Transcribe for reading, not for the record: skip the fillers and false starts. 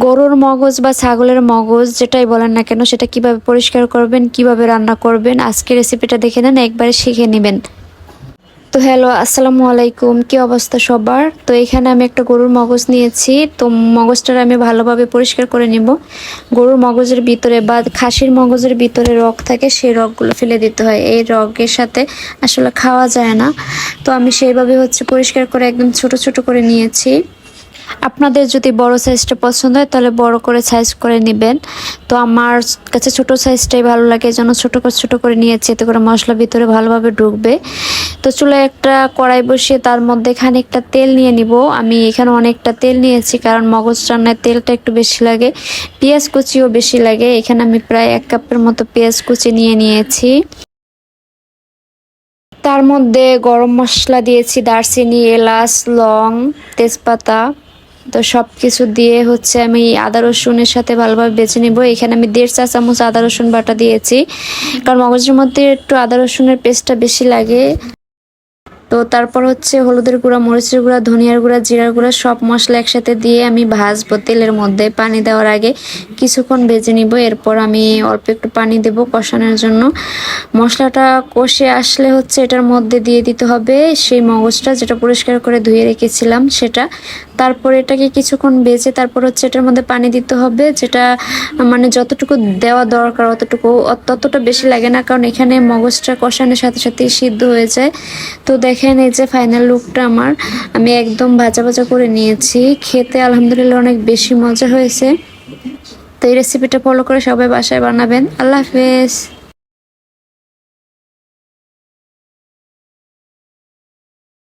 গরুর মগজ বা ছাগলের মগজ যেটাই বলেন না কেন সেটা কিভাবে পরিষ্কার করবেন, কিভাবে রান্না করবেন আজকে রেসিপিটা দেখে নেন, একবারে শিখে নেবেন। তো হ্যালো, আসসালামু আলাইকুম। কি অবস্থা সবার? তো এখানে আমি একটা গরুর মগজ নিয়েছি। তো মগজটা আমি ভালোভাবে পরিষ্কার করে নিব। গরুর মগজের ভিতরে বা খাসির মগজের ভিতরে রগ থাকে, সেই রগগুলো ফেলে দিতে হয়। এই রগের সাথে আসলে খাওয়া যায় না। তো আমি সেইভাবে পরিষ্কার করে একদম ছোট ছোট করে নিয়েছি। আপনাদের যদি বড় সাইজটা পছন্দ হয় তাহলে বড় করে সাইজ করে নেবেন। তো আমার কাছে ছোট সাইজটাই ভালো লাগে, যেন ছোট করে নিয়েছি, এতে করে মশলা ভিতরে ভালোভাবে ঢুকবে। তো চুলায় একটা কড়াই বসিয়ে তার মধ্যে খানিকটা তেল নিয়ে নিব। আমি এখানে অনেকটা তেল নিয়েছি, কারণ মগজ রান্নায় তেলটা একটু বেশি লাগে, পেঁয়াজ কুচিও বেশি লাগে। এখানে আমি প্রায় 1 কাপের মতো পেঁয়াজ কুচি নিয়ে নিয়েছি। তার মধ্যে গরম মশলা দিয়েছি, দারচিনি, এলাচ, লং, তেজপাতা। তো সব কিছু দিয়ে আমি আদা রসুনের সাথে ভালোভাবে বেছে নেব। এখানে আমি 1.5 চা চামচ আদা রসুন বাটা দিয়েছি, কারণ মগজের মধ্যে একটু আদা রসুনের পেস্টটা বেশি লাগে। তো তারপর হলুদের গুঁড়া, মরিচের গুঁড়া, ধনিয়ার গুঁড়া, জিরার গুঁড়া সব মশলা একসাথে দিয়ে আমি ভাজবো তেলের মধ্যে। পানি দেওয়ার আগে কিছুক্ষণ ভেজে নিব। এরপর আমি অল্প একটু পানি দেব কষানোর জন্য। মশলাটা কষে আসলে এটার মধ্যে দিয়ে দিতে হবে সেই মগজটা, যেটা পরিষ্কার করে ধুয়ে রেখেছিলাম সেটা। তারপর এটাকে কিছুক্ষণ ভেজে তারপর এটার মধ্যে পানি দিতে হবে, যেটা মানে যতটুকু দেওয়া দরকার অতটুকু, ততটা বেশি লাগে না, কারণ এখানে মগজটা কষানোর সাথে সাথেই সিদ্ধ হয়ে যায়। তো দেখেন এই যে ফাইনাল লুকটা আমার, আমি একদম ভাজা ভাজা করে নিয়েছি। খেতে আলহামদুলিল্লাহ অনেক বেশি মজা হয়েছে। তো এই রেসিপিটা ফলো করে সবাই বাসায় বানাবেন। আল্লাহ হাফেজ।